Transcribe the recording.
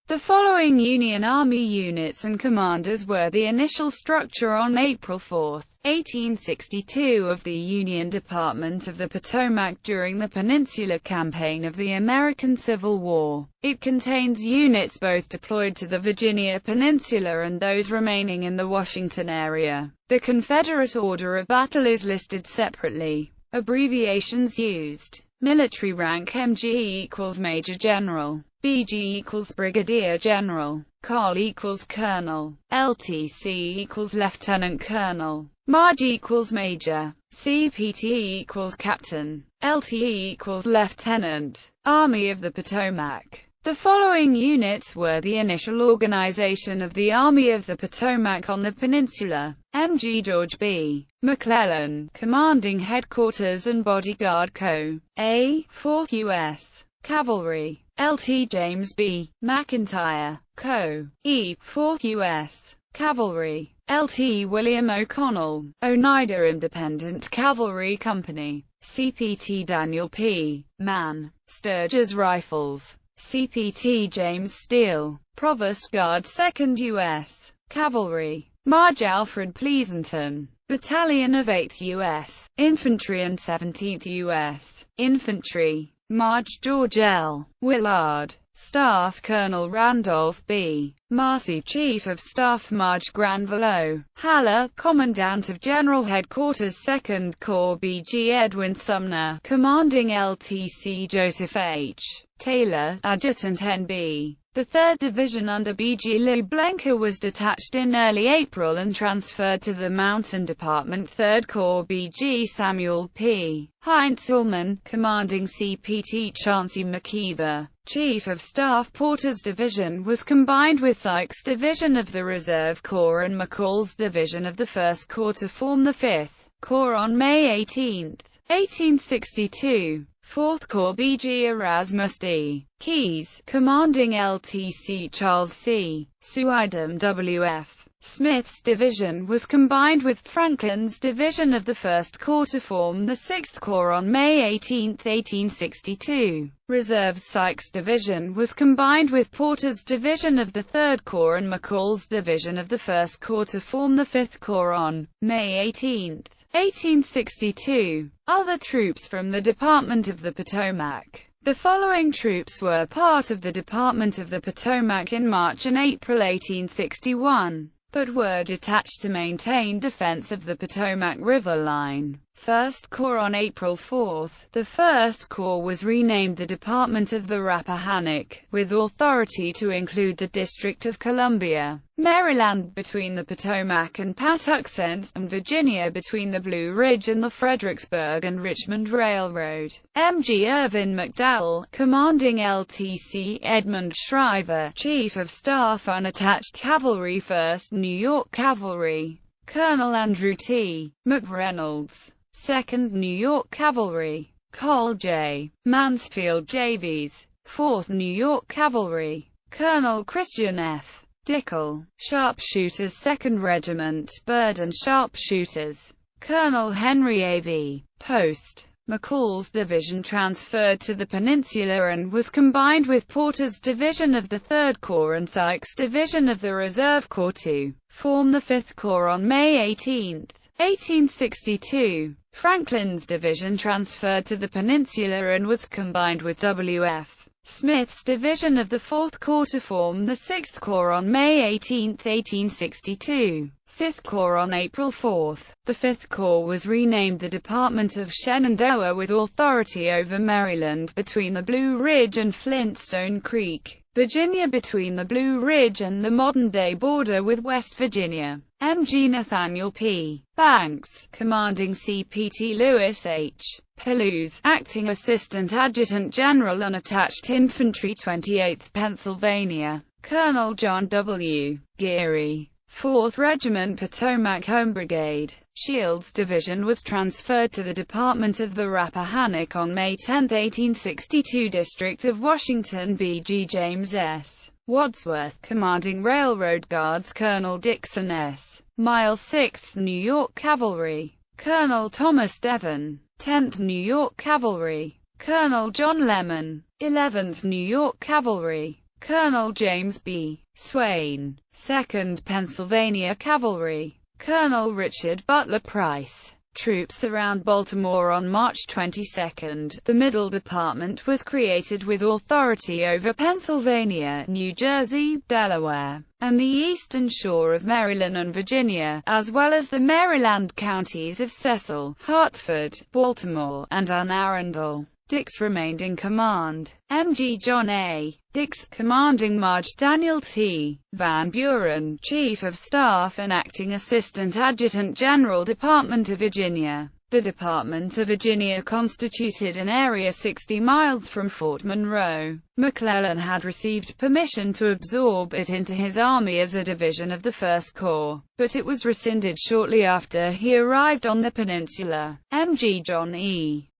The following Union Army units and commanders were the initial structure on April 4, 1862 of the Union Department of the Potomac during the Peninsula Campaign of the American Civil War. It contains units both deployed to the Virginia Peninsula and those remaining in the Washington area. The Confederate order of battle is listed separately. Abbreviations used. Military rank: MG equals Major General, BG equals Brigadier General, Col equals Colonel, LTC equals Lieutenant Colonel, MARG equals Major, CPT equals Captain, LTE equals Lieutenant. Army of the Potomac. The following units were the initial organization of the Army of the Potomac on the Peninsula. MG George B. McClellan, commanding headquarters and bodyguard Co. A. 4th U.S. Cavalry. LT James B. McIntyre, Co. E. 4th U.S. Cavalry. LT William O'Connell, Oneida Independent Cavalry Company. CPT Daniel P. Mann, Sturgis Rifles. CPT James Steele, Provost Guard 2nd U.S. Cavalry. Marge Alfred Pleasanton, Battalion of 8th U.S. Infantry and 17th U.S. Infantry. Marge George L. Willard, Staff Colonel Randolph B. Marcy, Chief of Staff Marge Granville Haller, Commandant of General Headquarters 2nd Corps BG Edwin Sumner, Commanding LTC Joseph H. Taylor, Adjutant NB. The 3rd Division under BG Lou Blenker was detached in early April and transferred to the Mountain Department 3rd Corps BG Samuel P. Heinz Ullman, commanding CPT Chauncey McKeever, Chief of Staff Porter's Division was combined with Sykes' Division of the Reserve Corps and McCall's Division of the 1st Corps to form the 5th Corps on May 18, 1862. 4th Corps BG Erasmus D. Keyes, commanding LTC Charles C. Suidam W.F. Smith's division was combined with Franklin's division of the 1st Corps to form the 6th Corps on May 18, 1862. Reserve Sykes' division was combined with Porter's division of the 3rd Corps and McCall's division of the 1st Corps to form the 5th Corps on May 18, 1862. Other troops from the Department of the Potomac. The following troops were part of the Department of the Potomac in March and April 1861, but were detached to maintain defense of the Potomac River line. 1st Corps on April 4. The 1st Corps was renamed the Department of the Rappahannock, with authority to include the District of Columbia, Maryland between the Potomac and Patuxent, and Virginia between the Blue Ridge and the Fredericksburg and Richmond Railroad. MG Irvin McDowell, commanding LTC Edmund Shriver, Chief of Staff Unattached Cavalry 1st New York Cavalry. Colonel Andrew T. McReynolds, 2nd New York Cavalry. Col J. Mansfield Davies, 4th New York Cavalry. Colonel Christian F. Dickel, Sharpshooters 2nd Regiment, Bird and Sharpshooters. Colonel Henry A.V. Post. McCall's division transferred to the Peninsula and was combined with Porter's division of the 3rd Corps and Sykes' division of the Reserve Corps to form the 5th Corps on May 18, 1862. Franklin's division transferred to the Peninsula and was combined with W.F. Smith's division of the 4th Corps to form the 6th Corps on May 18, 1862. 5th Corps on April 4. The 5th Corps was renamed the Department of Shenandoah with authority over Maryland between the Blue Ridge and Flintstone Creek, Virginia between the Blue Ridge and the modern-day border with West Virginia. MG Nathaniel P. Banks, commanding CPT Lewis H. Palouse, acting Assistant Adjutant General Unattached Infantry 28th Pennsylvania. Colonel John W. Geary, 4th Regiment Potomac Home Brigade. Shields' division was transferred to the Department of the Rappahannock on May 10, 1862. District of Washington BG James S. Wadsworth, commanding Railroad Guards Colonel Dixon S. Miles 6th New York Cavalry. Colonel Thomas Devon, 10th New York Cavalry. Colonel John Lemon, 11th New York Cavalry. Colonel James B. Swain, 2nd Pennsylvania Cavalry. Colonel Richard Butler Price. Troops around Baltimore on March 22. The Middle Department was created with authority over Pennsylvania, New Jersey, Delaware, and the eastern shore of Maryland and Virginia, as well as the Maryland counties of Cecil, Hartford, Baltimore, and Anne Arundel. Dix remained in command. MG John A. Dix, commanding March Daniel T. Van Buren, Chief of Staff and Acting Assistant Adjutant General, Department of Virginia. The Department of Virginia constituted an area 60 miles from Fort Monroe. McClellan had received permission to absorb it into his army as a division of the First Corps, but it was rescinded shortly after he arrived on the peninsula. MG John E.